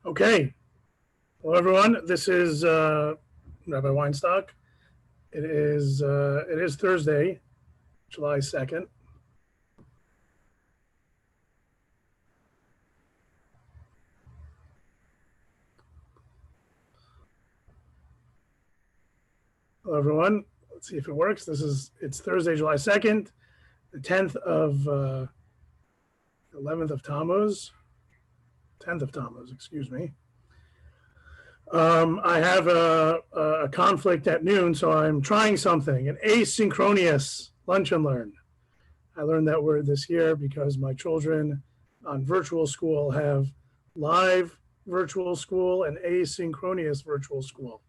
Okay. Hello, everyone. This is Rabbi Weinstock. It is Thursday, July 2nd. Hello, everyone. Let's see if it works. It's Thursday, July 2nd, the 10th of 11th of Tammuz, 10th of Tammuz, excuse me. I have a conflict at noon, so I'm trying something, an asynchronous lunch and learn. I learned that word this year because my children on virtual school have live virtual school and asynchronous virtual school.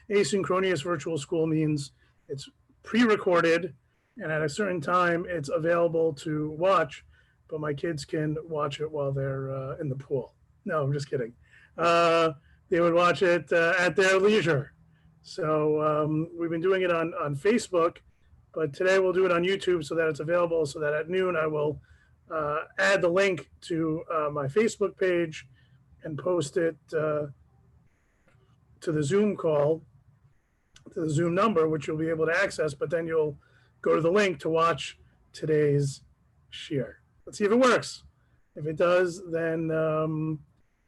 Asynchronous virtual school means it's pre-recorded and at a certain time it's available to watch, but my kids can watch it while they're in the pool. No, I'm just kidding. They would watch it at their leisure. So we've been doing it on Facebook, but today we'll do it on YouTube so that it's available, so that at noon I will add the link to my Facebook page and post it to the Zoom call, to the Zoom number, which you'll be able to access, but then you'll go to the link to watch today's shiur. Let's see if it works. If it does, then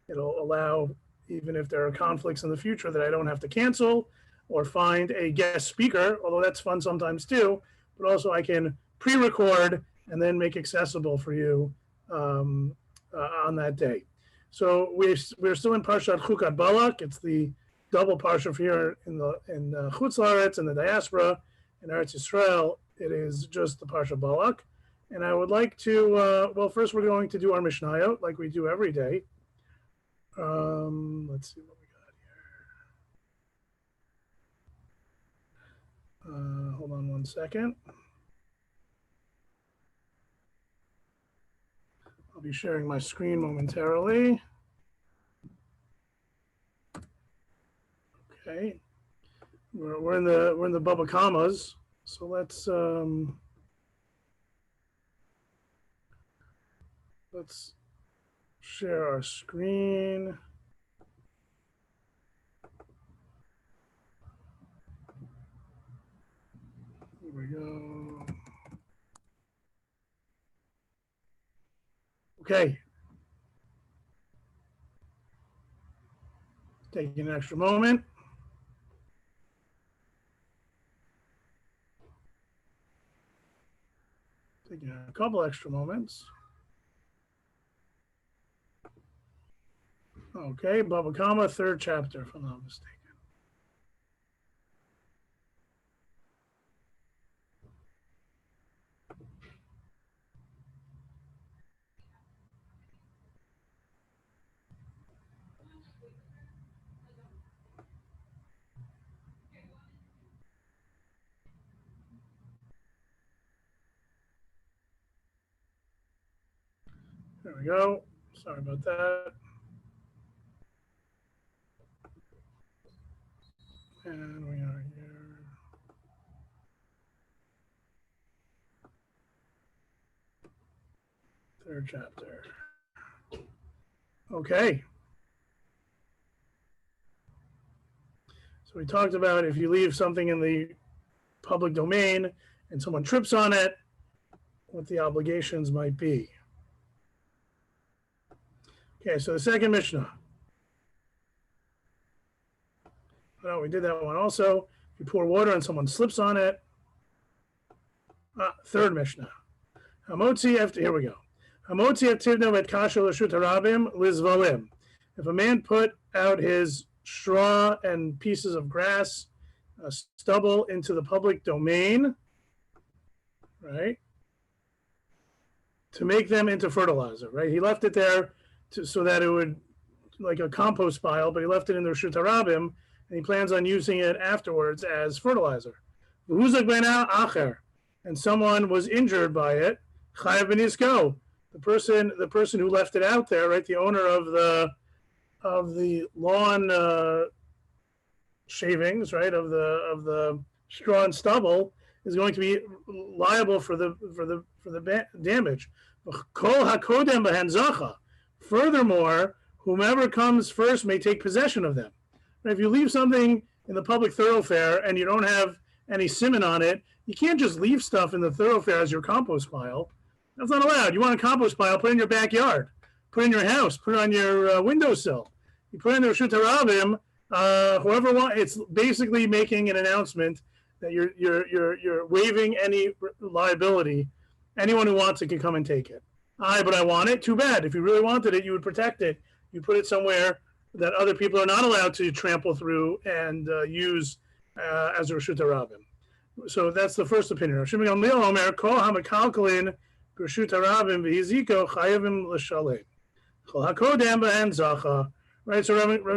it'll allow, even if there are conflicts in the future, that I don't have to cancel or find a guest speaker, although that's fun sometimes too, but also I can pre-record and then make accessible for you on that day. So we're still in Parshat Chukat Balak. It's the double parsha here in Chutz La'aretz, in the diaspora, in Eretz Yisrael. It is just the Parsha Balak. And I would like to, well, first we're going to do our Mishnayot like we do every day. Let's see what we got here. Hold on one second. I'll be sharing my screen momentarily. Okay, we're in the Baba Kamas, so let's share our screen. Here we go. Okay. Taking an extra moment. Taking a couple extra moments. Okay, Baba Kama, third chapter, if I'm not mistaken. There we go. Sorry about that. And we are here. Third chapter. Okay. So we talked about if you leave something in the public domain and someone trips on it, what the obligations might be. Okay, so the second Mishnah. Oh, we did that one also. If you pour water and someone slips on it. Third Mishnah. Here we go. If a man put out his straw and pieces of grass, stubble into the public domain, right, to make them into fertilizer, right? He left it there so that it would, like a compost pile, but he left it in the Reshut HaRabim, and he plans on using it afterwards as fertilizer. And someone was injured by it, chayav b'nizko. The person who left it out there, right, the owner of the lawn shavings, right, of the straw and stubble, is going to be liable for the damage. Kol hakodem b'hen zacha. Furthermore, whomever comes first may take possession of them. And if you leave something in the public thoroughfare and you don't have any siman on it, you can't just leave stuff in the thoroughfare as your compost pile. That's not allowed. You want a compost pile, put it in your backyard, put it in your house, put it on your windowsill. You put it in the Reshut HaRabim, whoever wants. It's basically making an announcement that you're waiving any liability. Anyone who wants it can come and take it. But I want it. Too bad. If you really wanted it, you would protect it. You put it somewhere that other people are not allowed to trample through and use as a Reshut HaRabim. So that's the first opinion. Right? So Rabbi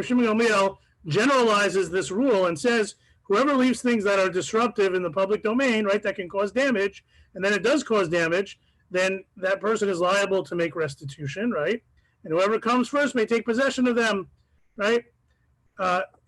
Shimon Gamliel generalizes this rule and says whoever leaves things that are disruptive in the public domain, right, that can cause damage, and then it does cause damage, then that person is liable to make restitution, right? And whoever comes first may take possession of them, right?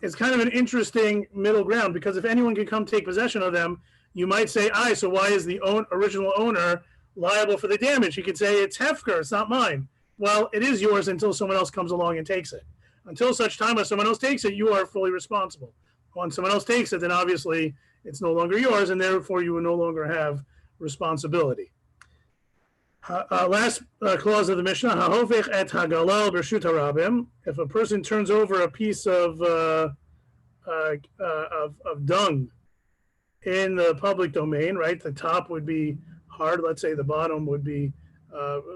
It's kind of an interesting middle ground, because if anyone can come take possession of them, you might say, so why is the original owner liable for the damage? You could say it's hefker, it's not mine. Well, it is yours until someone else comes along and takes it. Until such time as someone else takes it, you are fully responsible. Once someone else takes it, then obviously it's no longer yours, and therefore you will no longer have responsibility. Last clause of the Mishnah, ha'hofech et hagalal b'reshut harabim. If a person turns over a piece of dung in the public domain, right, the top would be hard. Let's say the bottom would be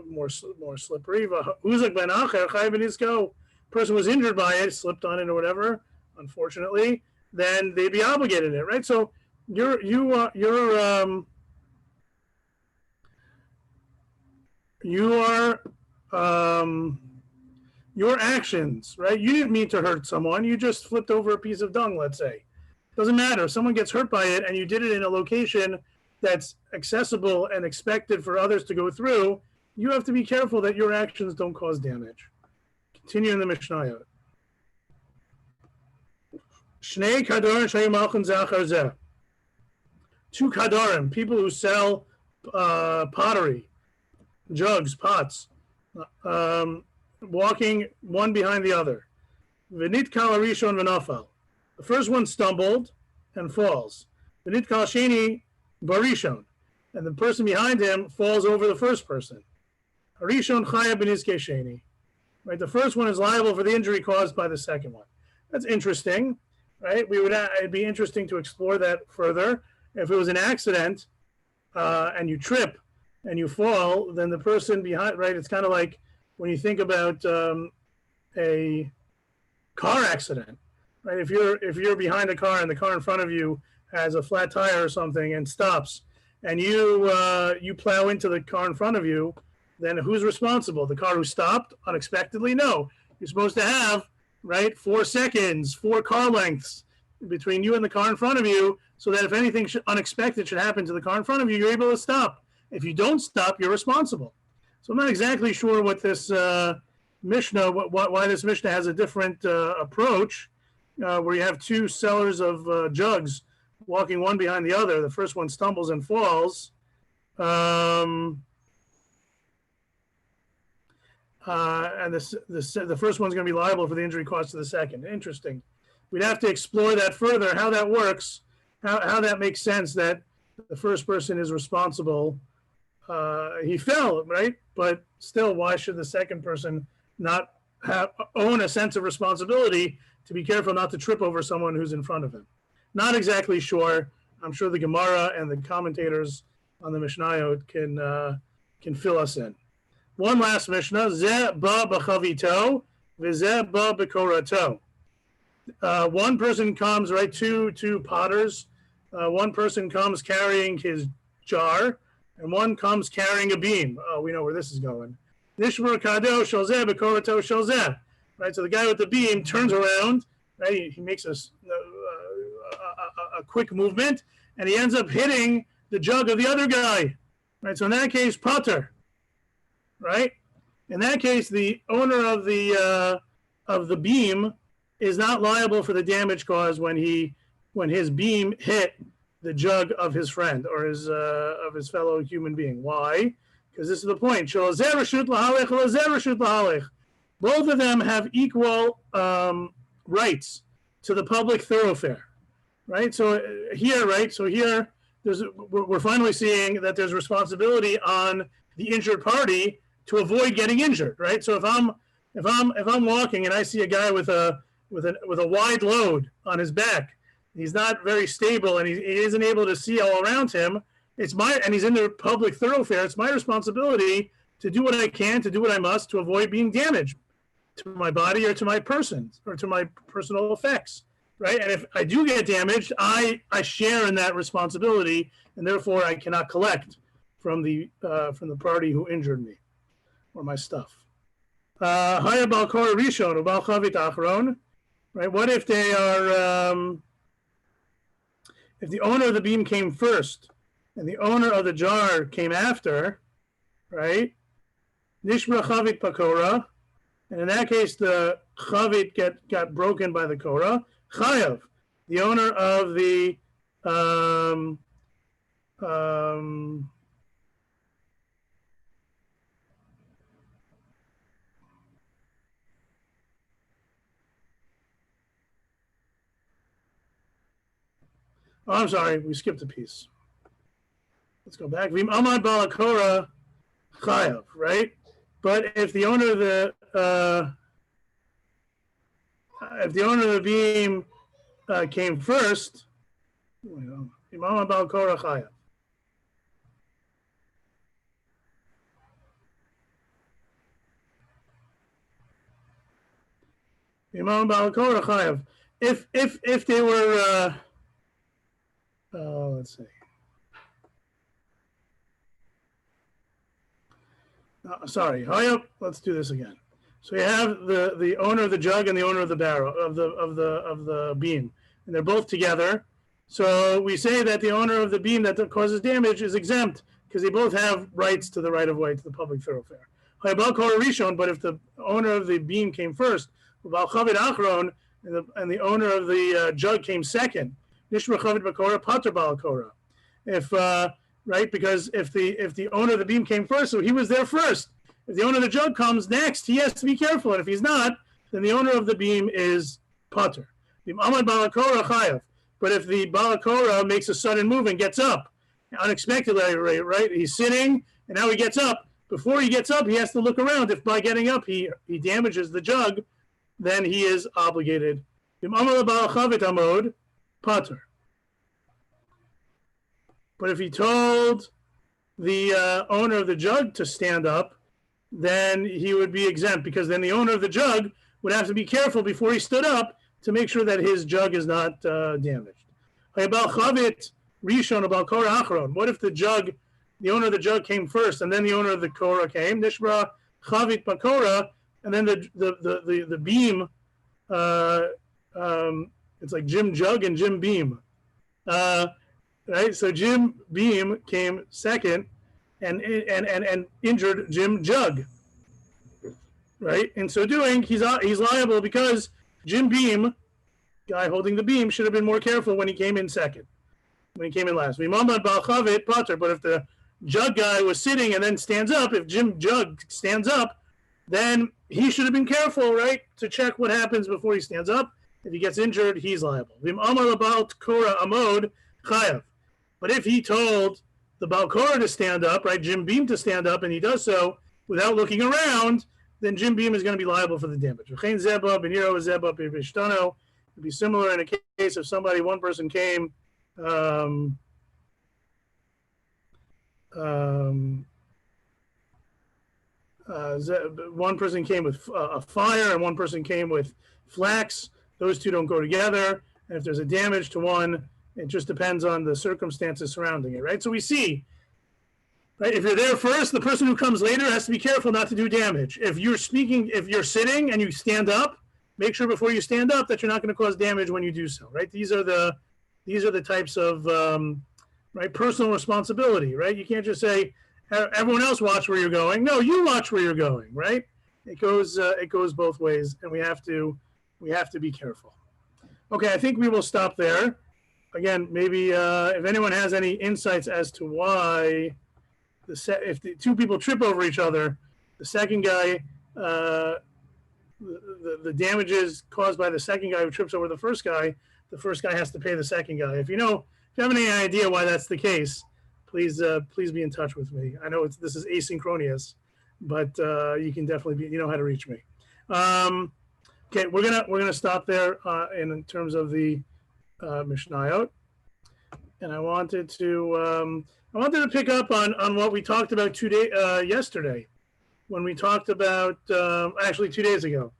more slippery. Person was injured by it, slipped on it or whatever, unfortunately, then they'd be obligated in it, right? So your actions, right? You didn't mean to hurt someone. You just flipped over a piece of dung, let's say. Doesn't matter. If someone gets hurt by it and you did it in a location that's accessible and expected for others to go through, you have to be careful that your actions don't cause damage. Continue in the Mishnayot. Shnei kadarim shayu malchun zachar zeh. Two kadarim, people who sell pottery, jugs, pots, walking one behind the other. V'nit kal harishon v'nafal. The first one stumbled and falls. V'nit kal sheni barishon. And the person behind him falls over the first person. Harishon chaya b'nizkei sheni. Right, the first one is liable for the injury caused by the second one. That's interesting, right? It'd be interesting to explore that further. If it was an accident and you trip and you fall, then the person behind, right? It's kind of like when you think about a car accident, right? If you're behind a car and the car in front of you has a flat tire or something and stops, and you plow into the car in front of you, then who's responsible? The car who stopped unexpectedly? No. You're supposed to have, right, 4 seconds, 4 car lengths between you and the car in front of you, so that if anything unexpected should happen to the car in front of you, you're able to stop. If you don't stop, you're responsible. So I'm not exactly sure what this Mishnah, why this Mishnah has a different approach, where you have 2 sellers of jugs walking one behind the other. The first one stumbles and falls. And the first one's going to be liable for the injury caused to the second. Interesting. we'd have to explore that further, how that works, how that makes sense that the first person is responsible. He fell, right? But still, why should the second person not own a sense of responsibility to be careful not to trip over someone who's in front of him? Not exactly sure. I'm sure the Gemara and the commentators on the Mishnayot can fill us in. One last Mishnah: Zeh ba b'chavito, v'zeh ba b'korato. One person comes, right? Two potters. One person comes carrying his jar, and one comes carrying a beam. Oh, we know where this is going. Nishmar kado shalzeh b'korato shalzeh. Right. So the guy with the beam turns around. Right. He makes a quick movement, and he ends up hitting the jug of the other guy. Right. So in that case, potter. Right. In that case, the owner of the beam is not liable for the damage caused when his beam hit the jug of his friend or of his fellow human being. Why? Because this is the point. Both of them have equal rights to the public thoroughfare, right? So here, we're finally seeing that there's responsibility on the injured party to avoid getting injured, right? So if I'm walking and I see a guy with a wide load on his back, he's not very stable and he isn't able to see all around him. And he's in the public thoroughfare. It's my responsibility to do what I can, to do what I must to avoid being damaged to my body or to my person or to my personal effects, right? And if I do get damaged, I share in that responsibility, and therefore I cannot collect from the party who injured me or my stuff. Haya balkor rishon ubal chavit achron, right? What if they are if the owner of the beam came first and the owner of the jar came after, right? Nishra chavit pakora, and in that case the chavit got broken by the kora. Chayav, the owner of the I'm sorry, we skipped a piece. Let's go back. Vim amad balakora chayav, right? But if the owner of the beam came first, vim amad balakora chayav. Vim amad balakora chayav. If they were let's see. Sorry. Let's do this again. So you have the owner of the jug and the owner of the barrel of the beam, and they're both together. So we say that the owner of the beam that causes damage is exempt because they both have rights to the right of way to the public thoroughfare. But if the owner of the beam came first, and the owner of the jug came second, Nishra chavit bakora pater balakora. Right, because if the owner of the beam came first, so he was there first. If the owner of the jug comes next, he has to be careful, and if he's not, then the owner of the beam is pater. Amad balakora chayav. But if the balakora makes a sudden move and gets up unexpectedly, right? He's sitting and now he gets up. Before he gets up, he has to look around. If by getting up he damages the jug, then he is obligated. Amad balachavit amod pater. But if he told the owner of the jug to stand up, then he would be exempt, because then the owner of the jug would have to be careful before he stood up to make sure that his jug is not damaged. What if the owner of the jug came first, and then the owner of the kora came? Nishra chavit bakora, and then the beam. It's like Jim Jug and Jim Beam. Right, so Jim Beam came second, and injured Jim Jug. Right, in so doing, he's liable because Jim Beam, guy holding the beam, should have been more careful when he came in second, when he came in last. But if the jug guy was sitting and then stands up, if Jim Jug stands up, then he should have been careful, right, to check what happens before he stands up, If he gets injured, he's liable. V'im amar about Korah amod chayav. But if he told the Baal Korah to stand up, right, Jim Beam to stand up, and he does so without looking around, then Jim Beam is going to be liable for the damage. It'd be similar in a case of somebody, one person came, one person came with a fire and one person came with flax. Those two don't go together. And if there's a damage to one, it just depends on the circumstances surrounding it, right? So we see, right, if you're there first, the person who comes later has to be careful not to do damage. If you're sitting and you stand up, make sure before you stand up that you're not going to cause damage when you do so, right? These are the types of right, personal responsibility, right? You can't just say everyone else watch where you're going. No, you watch where you're going, right? It goes both ways, and we have to be careful. Okay, I think we will stop there. Again, maybe if anyone has any insights as to why if the two people trip over each other, the second guy, the damages caused by the second guy who trips over the first guy has to pay the second guy. If you have any idea why that's the case, please be in touch with me. I know this is asynchronous, but you can definitely you know how to reach me. Okay, we're gonna stop there in terms of the Mishnayot, and I wanted to pick up on what we talked about yesterday, when we talked about actually 2 days ago,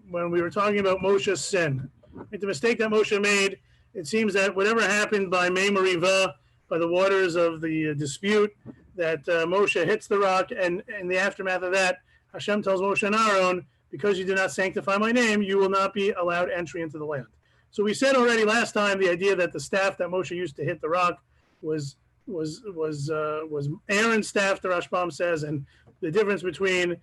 when we were talking about Moshe's sin, right? The mistake that Moshe made. It seems that whatever happened by Mei Meriva, by the waters of the dispute, that Moshe hits the rock, and in the aftermath of that, Hashem tells Moshe and Aaron, because you did not sanctify my name, you will not be allowed entry into the land. So we said already last time the idea that the staff that Moshe used to hit the rock was Aaron's staff, the Rashbam says, and the difference between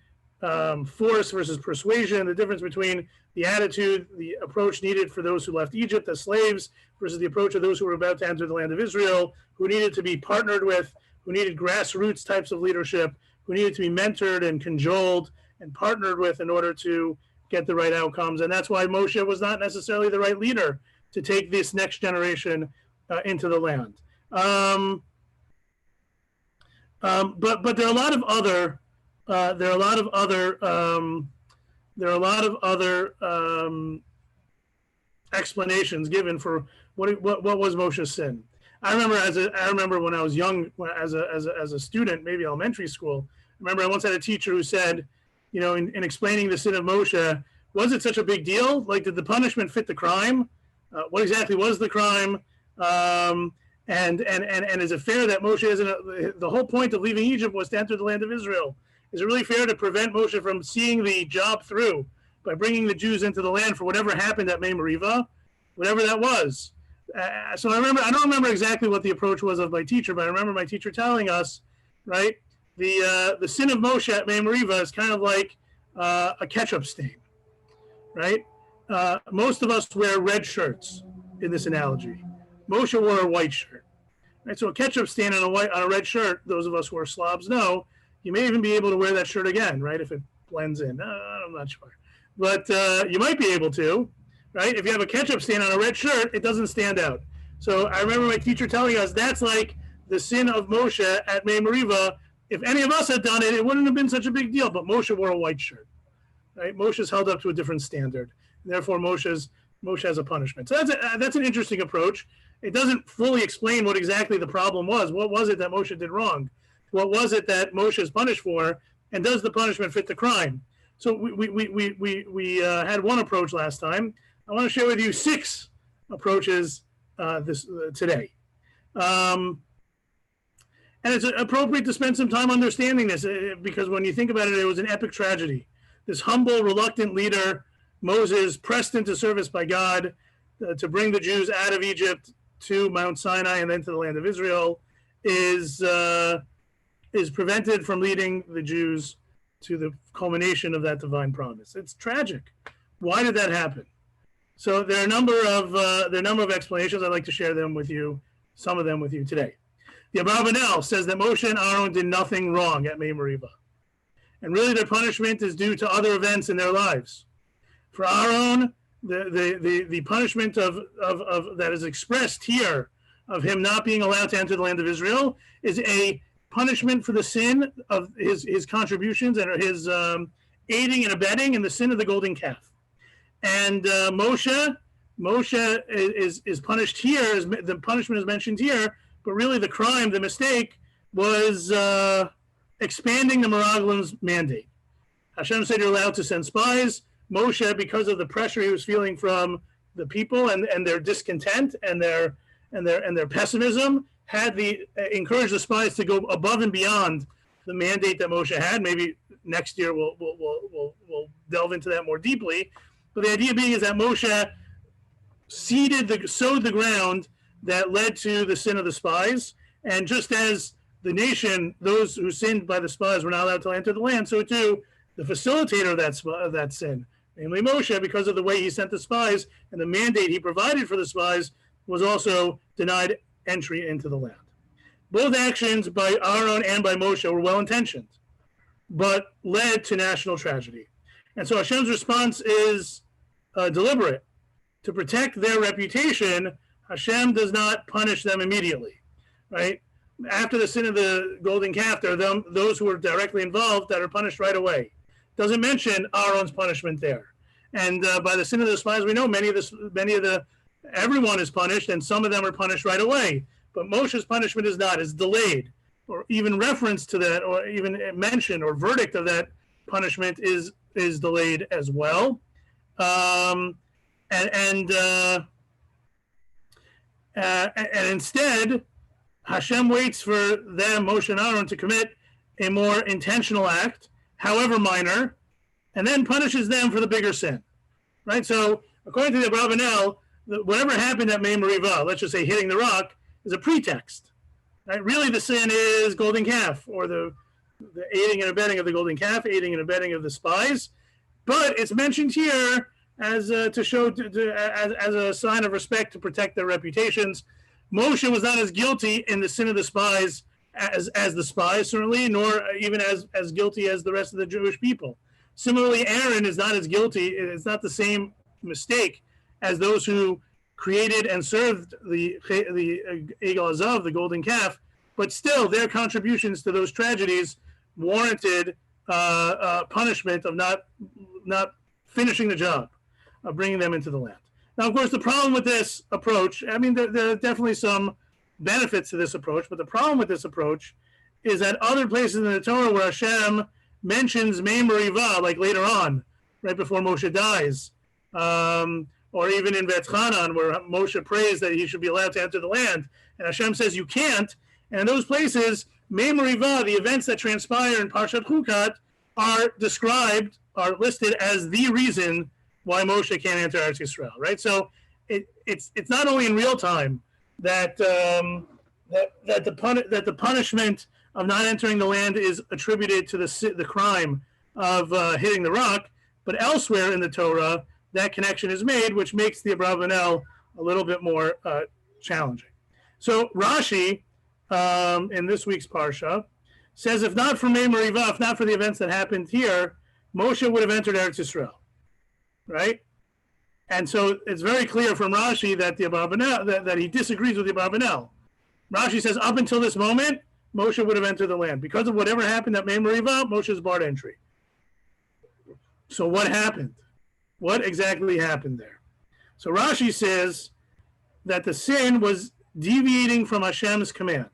force versus persuasion, the difference between the attitude, the approach needed for those who left Egypt as slaves versus the approach of those who were about to enter the land of Israel, who needed to be partnered with, who needed grassroots types of leadership, who needed to be mentored and cajoled and partnered with in order to get the right outcomes. And that's why Moshe was not necessarily the right leader to take this next generation into the land. But there are a lot of other explanations given for what was Moshe's sin. I remember when I was young, as a student, maybe elementary school. I remember I once had a teacher who said, in explaining the sin of Moshe, was it such a big deal? Like, did the punishment fit the crime? What exactly was the crime? And is it fair that Moshe isn't? The whole point of leaving Egypt was to enter the land of Israel. Is it really fair to prevent Moshe from seeing the job through by bringing the Jews into the land for whatever happened at Mei Meriva, whatever that was? So I don't remember exactly what the approach was of my teacher, but I remember my teacher telling us, right, the sin of Moshe at Mei Meriva is kind of like a ketchup stain, right? Most of us wear red shirts in this analogy. Moshe wore a white shirt, right? So a ketchup stain on a red shirt, those of us who are slobs know, you may even be able to wear that shirt again, right, if it blends in. I'm not sure. But you might be able to, right? If you have a ketchup stain on a red shirt, it doesn't stand out. So I remember my teacher telling us that's like the sin of Moshe at Mei Meriva. If any of us had done it, it wouldn't have been such a big deal, but Moshe wore a white shirt, right? Moshe's held up to a different standard. And therefore, Moshe has a punishment. So that's an interesting approach. It doesn't fully explain what exactly the problem was. What was it that Moshe did wrong? What was it that Moshe is punished for? And does the punishment fit the crime? So we had one approach last time. I want to share with you 6 approaches today. And it's appropriate to spend some time understanding this because when you think about it, it was an epic tragedy. This humble, reluctant leader, Moses, pressed into service by God to bring the Jews out of Egypt to Mount Sinai and then to the land of Israel, is prevented from leading the Jews to the culmination of that divine promise. It's tragic. Why did that happen? So there are a number of explanations. I'd like to share them with you, some of them with you today. The Abravanel says that Moshe and Aaron did nothing wrong at Mei Meriva, and really their punishment is due to other events in their lives. For Aaron, the punishment of that is expressed here of him not being allowed to enter the land of Israel is a punishment for the sin of his contributions and his aiding and abetting in the sin of the golden calf. And Moshe is punished here. The punishment is mentioned here, but really the crime, the mistake, was expanding the Meraglim's mandate. Hashem said you're allowed to send spies. Moshe, because of the pressure he was feeling from the people and their discontent and their pessimism, had encouraged the spies to go above and beyond the mandate that Moshe had. Maybe next year we'll delve into that more deeply. But the idea being is that Moshe sowed the ground that led to the sin of the spies. And just as the nation, those who sinned by the spies, were not allowed to enter the land, so too the facilitator of that sin, namely Moshe, because of the way he sent the spies and the mandate he provided for the spies, was also denied entry into the land. Both actions by Aaron and by Moshe were well-intentioned, but led to national tragedy. And so Hashem's response is deliberate. To protect their reputation, Hashem does not punish them immediately, right? After the sin of the golden calf, there are those who are directly involved that are punished right away. Doesn't mention Aaron's punishment there. And by the sin of the spies, we know everyone is punished, and some of them are punished right away. But Moshe's punishment is not; it's delayed, or even reference to that, or even mention or verdict of that punishment is delayed as well. And instead, Hashem waits for them, Moshe and Aaron, to commit a more intentional act, however minor, and then punishes them for the bigger sin. Right? So, according to the Rabbi, whatever happened at Mei Merivah, let's just say hitting the rock, is a pretext. Right? Really, the sin is golden calf, or the aiding and abetting of the golden calf, aiding and abetting of the spies. But it's mentioned here as to show as a sign of respect to protect their reputations. Moshe was not as guilty in the sin of the spies as the spies, certainly, nor even as guilty as the rest of the Jewish people. Similarly, Aaron is not as guilty. It's not the same mistake as those who created and served the Egel Hazav, the golden calf, but still their contributions to those tragedies warranted punishment of not finishing the job of bringing them into the land. Now, of course, the problem with this approach, I mean, there are definitely some benefits to this approach, but the problem with this approach is that other places in the Torah where Hashem mentions Mei Merivah, like later on, right before Moshe dies, or even in V'etchanan, where Moshe prays that he should be allowed to enter the land, and Hashem says you can't. And in those places, Mei Merivah, the events that transpire in Parshat Chukat, are listed as the reason why Moshe can't enter Eretz Yisrael, right? So it's not only in real time that the punishment of not entering the land is attributed to the crime of hitting the rock, but elsewhere in the Torah that connection is made, which makes the Abravanel a little bit more challenging. So Rashi, in this week's Parsha, says if not for Mei Merivah, if not for the events that happened here, Moshe would have entered Eretz Yisrael, right? And so it's very clear from Rashi that the Abravanel that he disagrees with the Abravanel. Rashi says up until this moment, Moshe would have entered the land. Because of whatever happened at Mei Merivah, Moshe's barred entry. So what happened? What exactly happened there? So Rashi says that the sin was deviating from Hashem's command.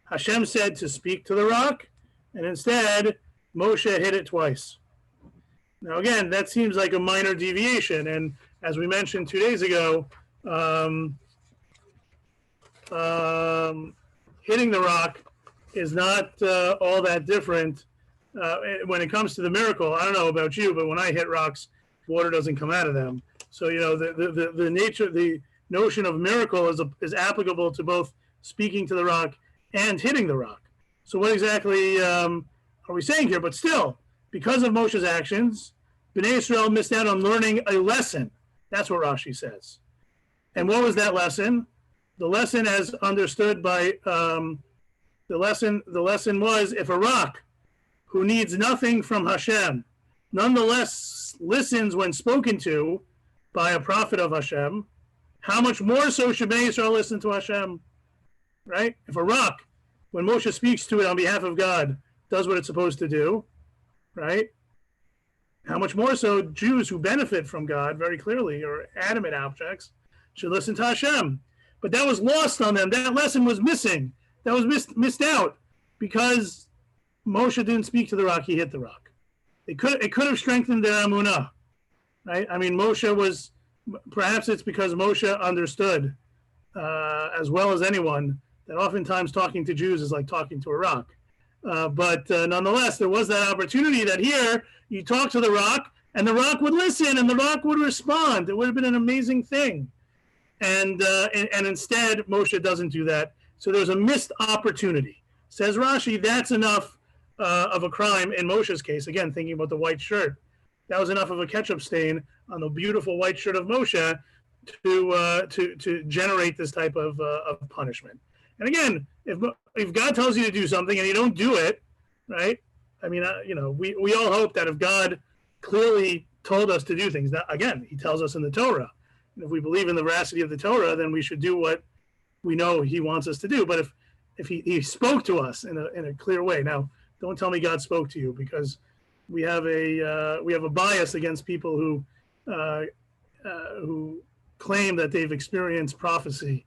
Hashem said to speak to the rock, and instead, Moshe hit it twice. Now again, that seems like a minor deviation, and as we mentioned 2 days ago, hitting the rock is not all that different when it comes to the miracle. I don't know about you, but when I hit rocks, water doesn't come out of them. So the notion of miracle is applicable to both speaking to the rock and hitting the rock. So what exactly are we saying here? But still, because of Moshe's actions, Bnei Israel missed out on learning a lesson. That's what Rashi says. And what was that lesson? The lesson, as understood by the lesson was if a rock who needs nothing from Hashem nonetheless listens when spoken to, by a prophet of Hashem, how much more so should Bnei Yisrael listen to Hashem, right? If a rock, when Moshe speaks to it on behalf of God, does what it's supposed to do, right? How much more so Jews who benefit from God very clearly, or animate objects, should listen to Hashem. But that was lost on them. That lesson was missing. That was missed out because Moshe didn't speak to the rock. He hit the rock. It could have strengthened their emunah, right? I mean, Moshe was, perhaps it's because Moshe understood as well as anyone that oftentimes talking to Jews is like talking to a rock. But nonetheless, there was that opportunity that here you talk to the rock and the rock would listen and the rock would respond. It would have been an amazing thing. And instead, Moshe doesn't do that. So there's a missed opportunity. Says Rashi, that's enough of a crime in Moshe's case. Again, thinking about the white shirt. That was enough of a ketchup stain on the beautiful white shirt of Moshe to generate this type of punishment. And again, if God tells you to do something and you don't do it, right? I mean, we all hope that if God clearly told us to do things, that again, he tells us in the Torah. And if we believe in the veracity of the Torah, then we should do what we know he wants us to do. But if he spoke to us in a clear way, now don't tell me God spoke to you, because we have a bias against people who claim that they've experienced prophecy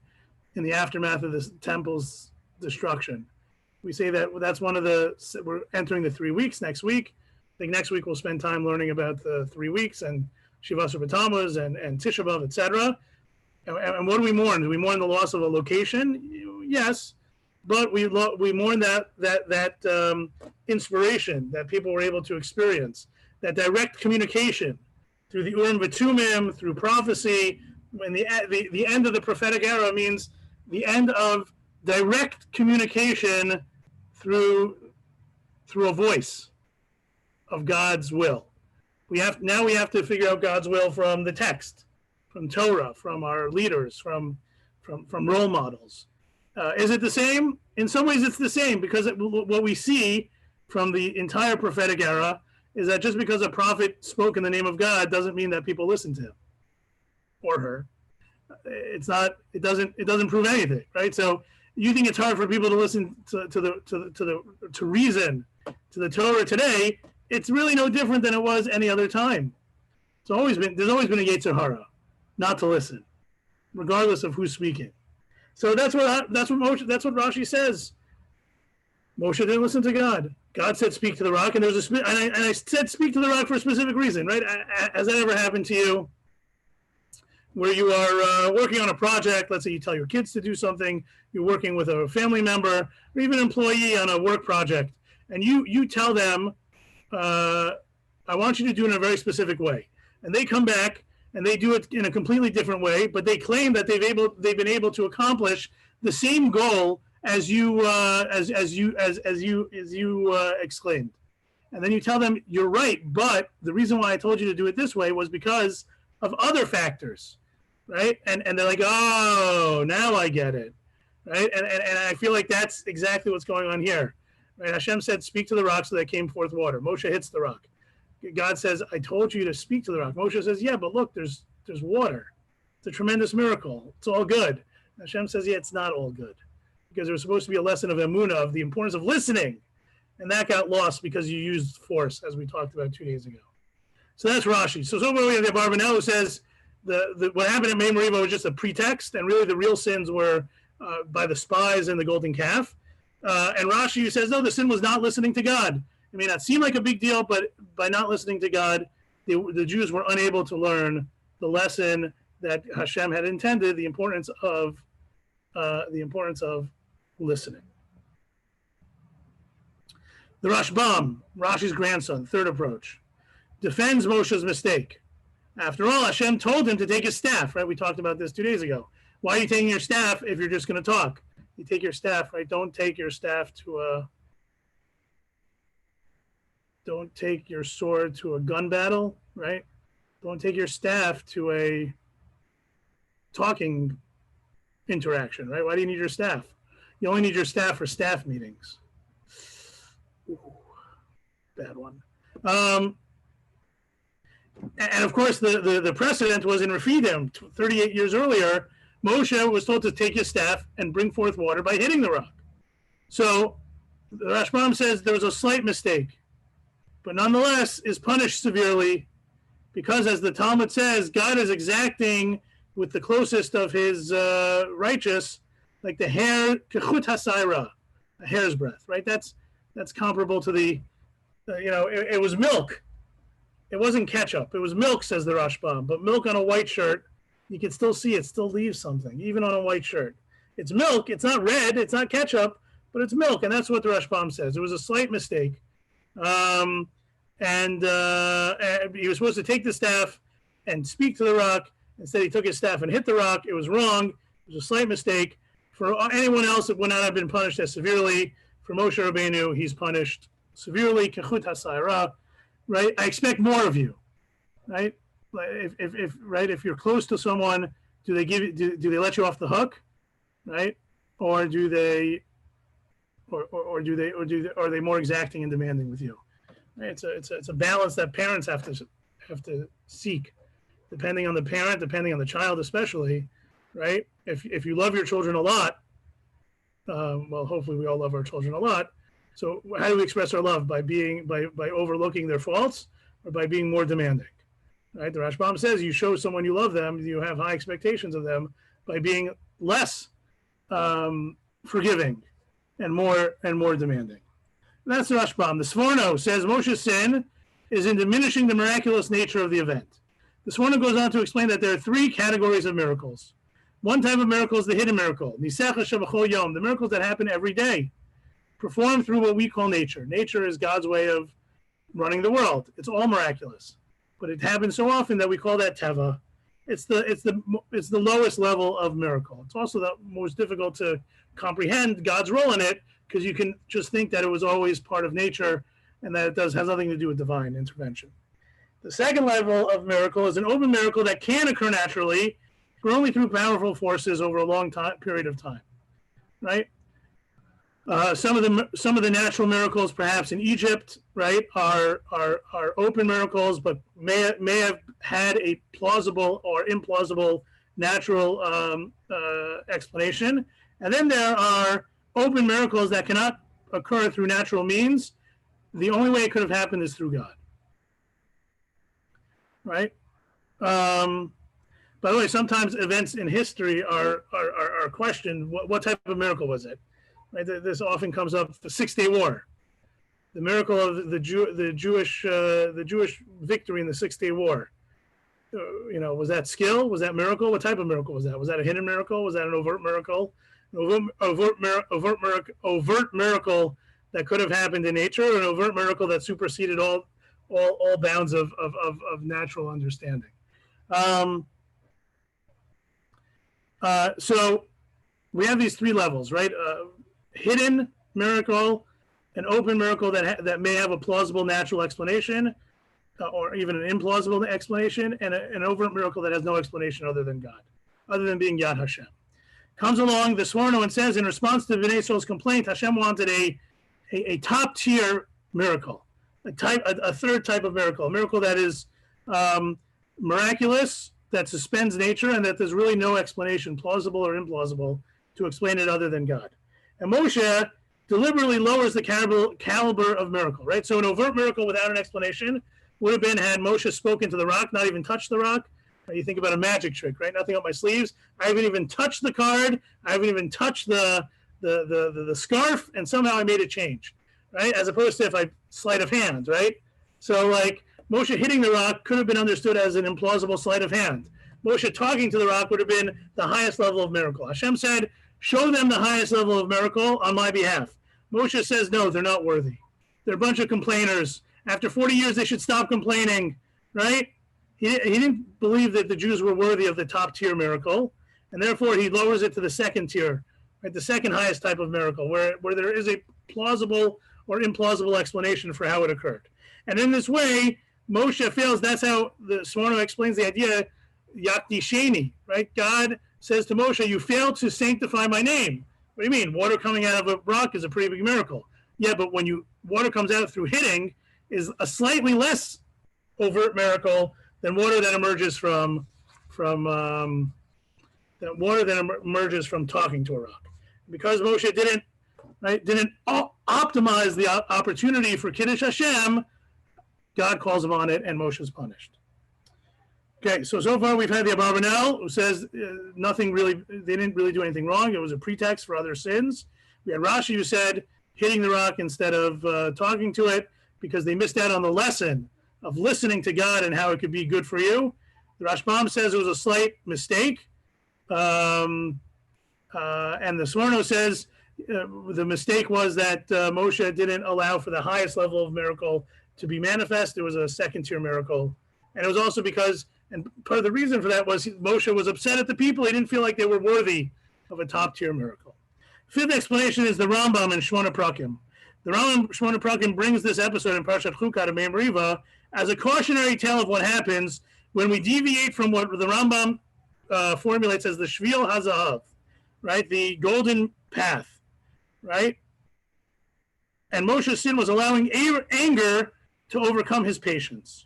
in the aftermath of the temple's destruction. We say that that's we're entering the 3 weeks next week. I think next week we'll spend time learning about the 3 weeks and Shivas B'Tammuz and Tisha B'Av, etc. And what do we mourn? Do we mourn the loss of a location? Yes, but we mourn that inspiration that people were able to experience, that direct communication through the Urim V'Tumim, through prophecy. When the end of the prophetic era means the end of direct communication through a voice of God's will. We have to figure out God's will from the text, from Torah, from our leaders, from role models. Is it the same? In some ways, it's the same, because what we see from the entire prophetic era is that just because a prophet spoke in the name of God doesn't mean that people listen to him or her. It doesn't prove anything, right? So you think it's hard for people to listen to reason to the Torah today? It's really no different than it was any other time. There's always been a Yetzer Hara not to listen, regardless of who's speaking. So that's what Rashi says. Moshe didn't listen to God. God said, "Speak to the rock," and I said, "Speak to the rock" for a specific reason, right? Has that ever happened to you, where you are working on a project? Let's say you tell your kids to do something. You're working with a family member or even an employee on a work project, and you tell them, "I want you to do it in a very specific way," and they come back and they do it in a completely different way, but they claim that they've been able to accomplish the same goal as you exclaimed. And then you tell them, "You're right, but the reason why I told you to do it this way was because of other factors," right? And they're like, "Oh, now I get it," right? And I feel like that's exactly what's going on here, right? Hashem said, "Speak to the rock," so there came forth water. Moshe hits the rock. God says, "I told you to speak to the rock." Moshe says, "Yeah, but look, there's water. It's a tremendous miracle. It's all good." Hashem says, "Yeah, it's not all good, because there was supposed to be a lesson of emunah, of the importance of listening, and that got lost because you used force, as we talked about 2 days ago." So that's Rashi. So we have the Barbanel, who says what happened at Mei Meriva was just a pretext, and really the real sins were by the spies and the golden calf. And Rashi, who says, no, the sin was not listening to God. It may not seem like a big deal, but by not listening to God, the Jews were unable to learn the lesson that Hashem had intended, the importance of listening. The Rashbam, Rashi's grandson, third approach, defends Moshe's mistake. After all, Hashem told him to take his staff, right? We talked about this 2 days ago. Why are you taking your staff if you're just going to talk? You take your staff, right? Don't take your staff don't take your sword to a gun battle, right? Don't take your staff to a talking interaction, right? Why do you need your staff? You only need your staff for staff meetings. Ooh, bad one. And of course, the precedent was in Rephidim, 38 years earlier. Moshe was told to take his staff and bring forth water by hitting the rock. So the Rashbam says there was a slight mistake, but nonetheless is punished severely because, as the Talmud says, God is exacting with the closest of his righteous, like the hair, kechut hasaira, a hair's breadth, right? That's comparable to the, it was milk. It wasn't ketchup. It was milk, says the Rashbam. But milk on a white shirt, you can still see it still leaves something, even on a white shirt. It's milk. It's not red. It's not ketchup, but it's milk. And that's what the Rashbam says. It was a slight mistake. And he was supposed to take the staff and speak to the rock. Instead, he took his staff and hit the rock. It was wrong. It was a slight mistake. For anyone else, it would not have been punished as severely. For Moshe Rabbeinu, he's punished severely. Kechut hasaira. Right, I expect more of you. Right, if you're close to someone, do they let you off the hook? Right, or do they, or are they more exacting and demanding with you? Right? It's a balance that parents have to seek, depending on the parent, depending on the child, especially. Right, if you love your children a lot, well, hopefully we all love our children a lot. So how do we express our love? By overlooking their faults, or by being more demanding? Right? The Rashbam says you show someone you love them, you have high expectations of them, by being less forgiving and more demanding. And that's the Rashbam. The Sforno says Moshe's sin is in diminishing the miraculous nature of the event. The Sforno goes on to explain that there are three categories of miracles. One type of miracle is the hidden miracle, the miracles that happen every day, performed through what we call nature. Nature is God's way of running the world. It's all miraculous, but it happens so often that we call that teva. It's the lowest level of miracle. It's also the most difficult to comprehend God's role in it, because you can just think that it was always part of nature and that it has nothing to do with divine intervention. The second level of miracle is an open miracle that can occur naturally, but only through powerful forces over a long period of time. Right? Some of the natural miracles, perhaps in Egypt, right, are open miracles, but may have had a plausible or implausible natural explanation. And then there are open miracles that cannot occur through natural means. The only way it could have happened is through God. Right? By the way, sometimes events in history are questioned. What type of miracle was it? Right? This often comes up. The 6-Day War, the miracle of the Jewish victory in the 6-Day War. Was that skill? Was that miracle? What type of miracle was that? Was that a hidden miracle? Was that an overt miracle? An overt miracle that could have happened in nature, or an overt miracle that superseded all bounds of natural understanding. So we have these three levels, right? Hidden miracle, an open miracle that may have a plausible natural explanation, or even an implausible explanation, and an overt miracle that has no explanation other than God, other than being Yad Hashem. Comes along the Sforno and says, in response to Bnei Yisrael's complaint, Hashem wanted a top tier miracle, a third type of miracle, a miracle that is miraculous, that suspends nature, and that there's really no explanation, plausible or implausible, to explain it other than God. And Moshe deliberately lowers the caliber of miracle, right? So an overt miracle without an explanation would have been had Moshe spoken to the rock, not even touched the rock. You think about a magic trick, right? Nothing up my sleeves. I haven't even touched the card. I haven't even touched the scarf, and somehow I made it change, right? As opposed to if I sleight of hand, right? So like Moshe hitting the rock could have been understood as an implausible sleight of hand. Moshe talking to the rock would have been the highest level of miracle. Hashem said, show them the highest level of miracle on my behalf. Moshe says, no, they're not worthy. They're a bunch of complainers. After 40 years, they should stop complaining, right? He didn't believe that the Jews were worthy of the top tier miracle, and therefore he lowers it to the second tier, right? The second highest type of miracle, where there is a plausible or implausible explanation for how it occurred. And in this way, Moshe fails. That's how the Sforno explains the idea, Yakdisheni, right? God says to Moshe, you failed to sanctify my name. What do you mean? Water coming out of a rock is a pretty big miracle. Yeah, but when water comes out through hitting is a slightly less overt miracle than water that emerges from emerges from talking to a rock. Because Moshe didn't optimize the opportunity for Kiddush Hashem, God calls him on it, and Moshe is punished. Okay, so far we've had the Abarbanel, who says they didn't really do anything wrong. It was a pretext for other sins. We had Rashi, who said hitting the rock instead of talking to it because they missed out on the lesson of listening to God and how it could be good for you. The Rashbam says it was a slight mistake. And the Sforno says the mistake was that Moshe didn't allow for the highest level of miracle to be manifest. It was a second-tier miracle. And it was also because, and part of the reason for that was Moshe was upset at the people. He didn't feel like they were worthy of a top-tier miracle. Fifth explanation is the Rambam in Shmona Prakim. The Rambam Shmona Prakim brings this episode in Parshat Chukah to Mem Riva as a cautionary tale of what happens when we deviate from what the Rambam formulates as the Shvil HaZahav, right? The golden path, right? And Moshe's sin was allowing anger to overcome his patience.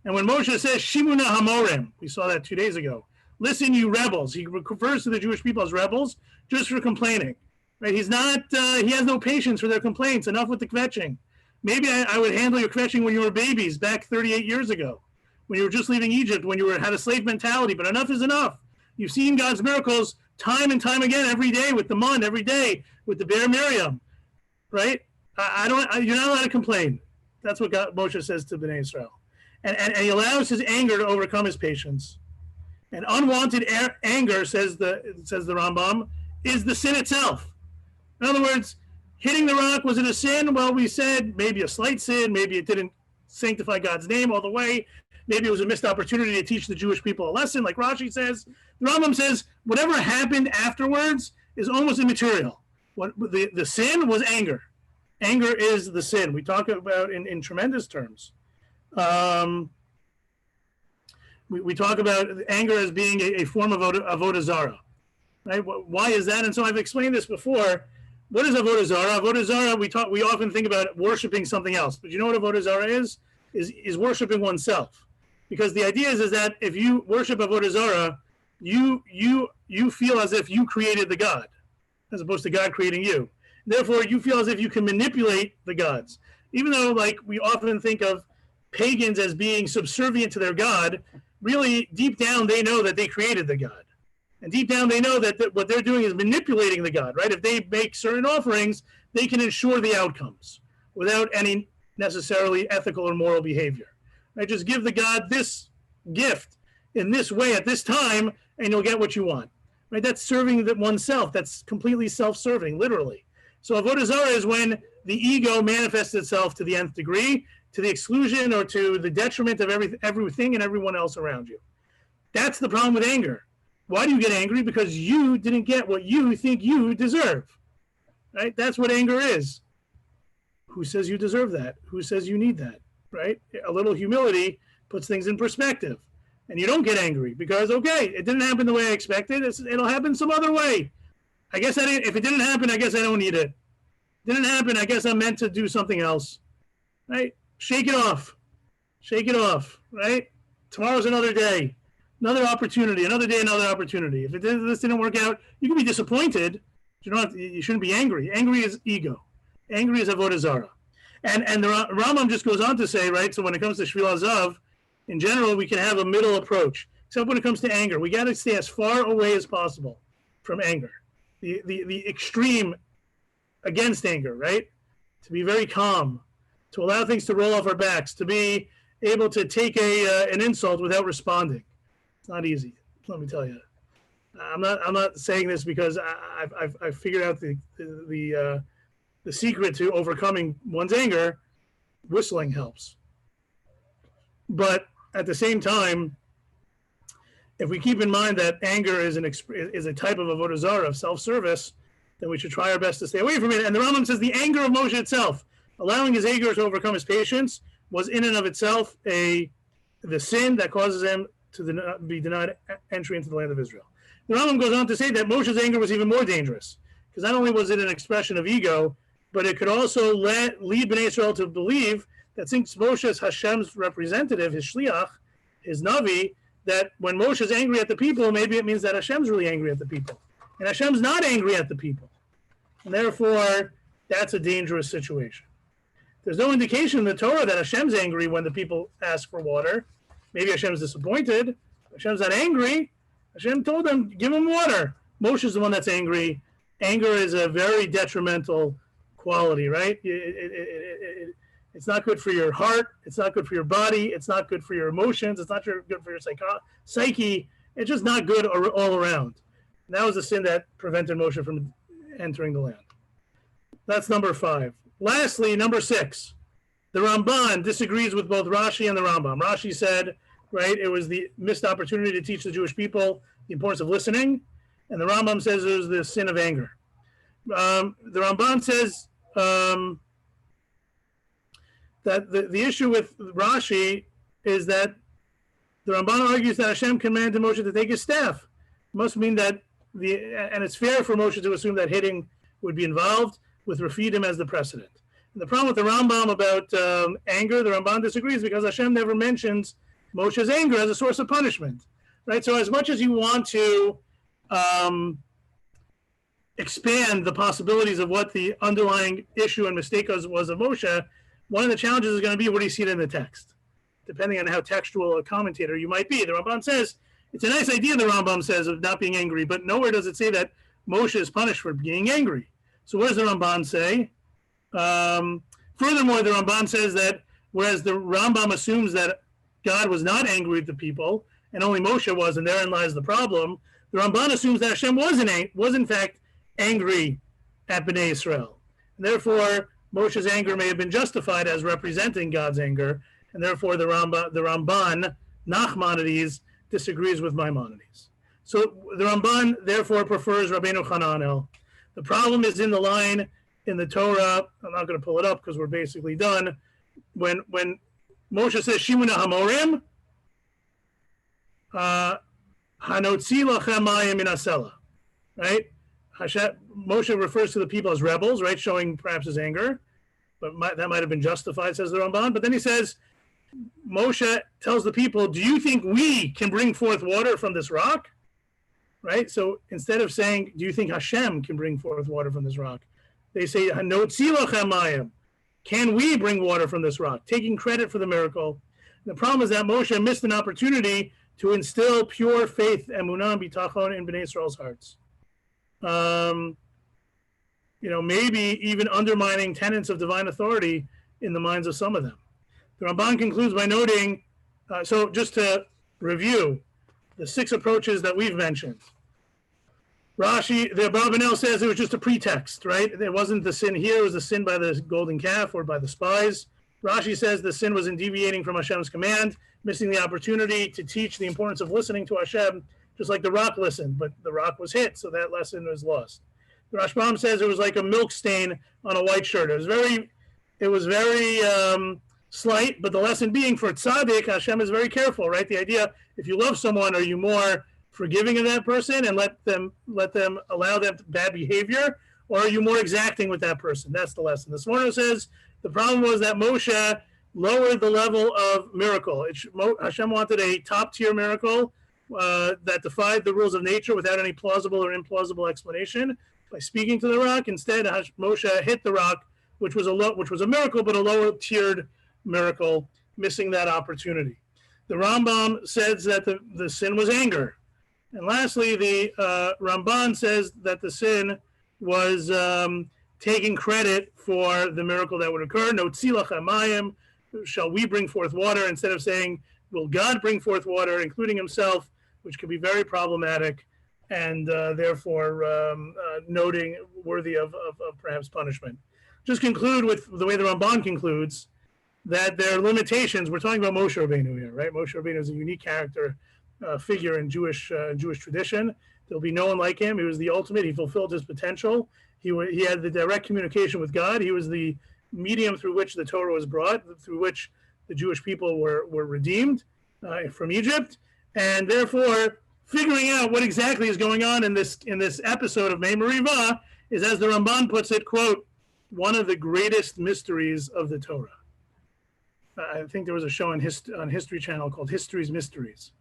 And when Moshe says, Shimuna Hamorim, we saw that 2 days ago, listen, you rebels. He refers to the Jewish people as rebels just for complaining, right? He's not, he has no patience for their complaints. Enough with the kvetching. Maybe I would handle your kvetching when you were babies back 38 years ago, when you were just leaving Egypt, when you had a slave mentality, but enough is enough. You've seen God's miracles time and time again, every day with the Mun, every day with the Bear Miriam, right? You're not allowed to complain. That's what Moshe says to Bnei Israel. And he allows his anger to overcome his patience. And unwanted anger, says the Rambam, is the sin itself. In other words, hitting the rock, was it a sin? Well, we said maybe a slight sin, maybe it didn't sanctify God's name all the way, maybe it was a missed opportunity to teach the Jewish people a lesson, like Rashi says. The Rambam says whatever happened afterwards is almost immaterial. What the sin was anger. Anger is the sin. We talk about in tremendous terms. We talk about anger as being a form of avodah zarah, right? Why is that? And so I've explained this before. What is avodah zarah? Avodah zarah, we often think about worshiping something else, but you know what avodah zarah is worshiping oneself. Because the idea is that if you worship avodah zarah, you feel as if you created the God, as opposed to God creating you. Therefore, you feel as if you can manipulate the gods. Even though, like, we often think of pagans as being subservient to their God, really, deep down, they know that they created the God. And deep down, they know that what they're doing is manipulating the God, right? If they make certain offerings, they can ensure the outcomes without any necessarily ethical or moral behavior. Right? Just give the God this gift in this way at this time, and you'll get what you want. Right? That's serving oneself. That's completely self-serving, literally. So avodah zarah is when the ego manifests itself to the nth degree, to the exclusion or to the detriment of everything and everyone else around you. That's the problem with anger. Why do you get angry? Because you didn't get what you think you deserve. Right? That's what anger is. Who says you deserve that? Who says you need that? Right? A little humility puts things in perspective. And you don't get angry because, okay, it didn't happen the way I expected. It'll happen some other way. I guess if it didn't happen, I guess I don't need it. Didn't happen, I guess I'm meant to do something else. Right? Shake it off. Shake it off. Right? Tomorrow's another day. Another opportunity. Another day, another opportunity. If this didn't work out, you can be disappointed. You shouldn't be angry. Angry is ego. Angry is avodah zarah. And the Rambam just goes on to say, right, so when it comes to Shvil HaZahav, in general, we can have a middle approach. Except when it comes to anger, we got to stay as far away as possible from anger. The extreme against anger, right? To be very calm, to allow things to roll off our backs, to be able to take an insult without responding. It's not easy, let me tell you. I'm not saying this because I've figured out the secret to overcoming one's anger. Whistling helps. But at the same time, if we keep in mind that anger is a type of avodah zarah, of self-service, then we should try our best to stay away from it. And the Rambam says the anger of Moshe itself, allowing his anger to overcome his patience, was in and of itself the sin that causes him to be denied entry into the land of Israel. The Rambam goes on to say that Moshe's anger was even more dangerous, because not only was it an expression of ego, but it could also lead Bnei Israel to believe that since Moshe is Hashem's representative, his shliach, his Navi, that when Moshe is angry at the people, maybe it means that Hashem's really angry at the people. And Hashem's not angry at the people. And therefore, that's a dangerous situation. There's no indication in the Torah that Hashem's angry when the people ask for water. Maybe Hashem's disappointed. Hashem's not angry. Hashem told them, give them water. Moshe's the one that's angry. Anger is a very detrimental quality, right? It's not good for your heart. It's not good for your body. It's not good for your emotions. It's not good for your psyche. It's just not good all around. And that was the sin that prevented Moshe from entering the land. That's number 5. Lastly, number 6. The Ramban disagrees with both Rashi and the Rambam. Rashi said, right, it was the missed opportunity to teach the Jewish people the importance of listening. And the Rambam says it was the sin of anger. The Ramban says that the issue with Rashi is that the Ramban argues that Hashem commanded Moshe to take his staff. It must mean that and it's fair for Moshe to assume that hitting would be involved with Rafidim as the precedent. And the problem with the Rambam about anger, the Ramban disagrees because Hashem never mentions Moshe's anger as a source of punishment, right? So as much as you want to expand the possibilities of what the underlying issue and mistake was of Moshe, one of the challenges is going to be where do you see it in the text, depending on how textual a commentator you might be. The Rambam says, it's a nice idea, the Rambam says, of not being angry, but nowhere does it say that Moshe is punished for being angry. So what does the Ramban say? Furthermore, the Ramban says that whereas the Rambam assumes that God was not angry with the people, and only Moshe was, and therein lies the problem, the Ramban assumes that Hashem was in fact angry at Bnei Israel. And therefore, Moshe's anger may have been justified as representing God's anger, and therefore the Ramban, Nachmanides, disagrees with Maimonides. So the Ramban therefore prefers Rabbeinu Hananel. The problem is in the line in the Torah. I'm not going to pull it up because we're basically done. When Moshe says Shimuna Hamorim, Hanotzi lachem mayim min hasela, right? Moshe refers to the people as rebels, right, showing perhaps his anger, but that might have been justified, says the Ramban. But then he says, Moshe tells the people, do you think we can bring forth water from this rock? Right? So instead of saying, do you think Hashem can bring forth water from this rock? They say, Hanotzi lachem mayim. Can we bring water from this rock? Taking credit for the miracle. And the problem is that Moshe missed an opportunity to instill pure faith, emunah, bitachon, in Bnei Israel's hearts. Maybe even undermining tenets of divine authority in the minds of some of them. The Ramban concludes by noting, so just to review the 6 approaches that we've mentioned. Rashi, the Abravanel says it was just a pretext, right? It wasn't the sin here, it was the sin by the golden calf or by the spies. Rashi says the sin was in deviating from Hashem's command, missing the opportunity to teach the importance of listening to Hashem, just like the rock listened, but the rock was hit, so that lesson was lost. The Rashbam says it was like a milk stain on a white shirt. It was very slight, but the lesson being for tzaddik, Hashem is very careful, right? The idea, if you love someone, are you more forgiving of that person and let them allow that bad behavior, or are you more exacting with that person? That's the lesson. The Sforno says the problem was that Moshe lowered the level of miracle. Hashem wanted a top-tier miracle that defied the rules of nature without any plausible or implausible explanation. By speaking to the rock, instead Moshe hit the rock, which was a miracle, but a lower-tiered miracle, missing that opportunity. The Rambam says that the sin was anger. And lastly, the Ramban says that the sin was taking credit for the miracle that would occur. Notzi lachem mayim, shall we bring forth water, instead of saying, will God bring forth water, including himself, which could be very problematic and therefore noting worthy of perhaps punishment. Just conclude with the way the Ramban concludes, that there are limitations. We're talking about Moshe Rabbeinu here, right? Moshe Rabbeinu is a unique character, figure in Jewish tradition. There'll be no one like him. He was the ultimate. He fulfilled his potential. He had the direct communication with God. He was the medium through which the Torah was brought, through which the Jewish people were redeemed from Egypt. And therefore, figuring out what exactly is going on in this episode of Mei Meriva is, as the Ramban puts it, quote, one of the greatest mysteries of the Torah. I think there was a show on History Channel called History's Mysteries.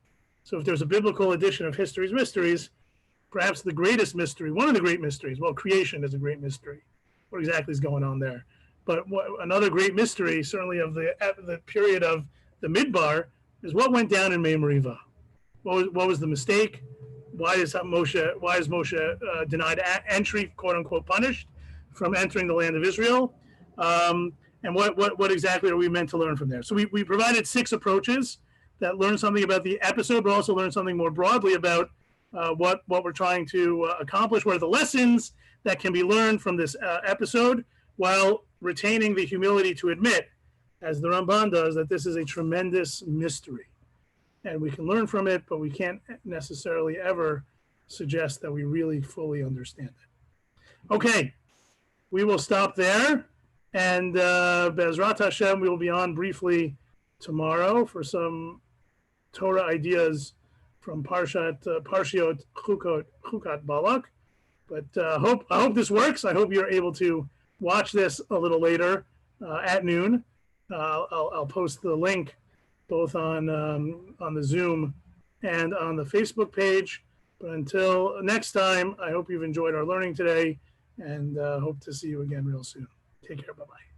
So if there's a biblical edition of History's Mysteries, perhaps the greatest mystery, one of the great mysteries, well, creation is a great mystery. What exactly is going on there? But another great mystery, certainly of the period of the Midbar, is what went down in Mei Meriva. What was the mistake? Why is Moshe denied entry, quote unquote, punished from entering the land of Israel? And what exactly are we meant to learn from there? So we provided 6 approaches that learn something about the episode, but also learn something more broadly about what we're trying to accomplish. What are the lessons that can be learned from this episode, while retaining the humility to admit, as the Ramban does, that this is a tremendous mystery. And we can learn from it, but we can't necessarily ever suggest that we really fully understand it. Okay, we will stop there. And Be'ezrat Hashem, we will be on briefly tomorrow for some Torah ideas from Parshiot Chukat Balak. But I hope this works. I hope you're able to watch this a little later at noon. I'll post the link both on the Zoom and on the Facebook page. But until next time, I hope you've enjoyed our learning today, and hope to see you again real soon. Take care. Bye-bye.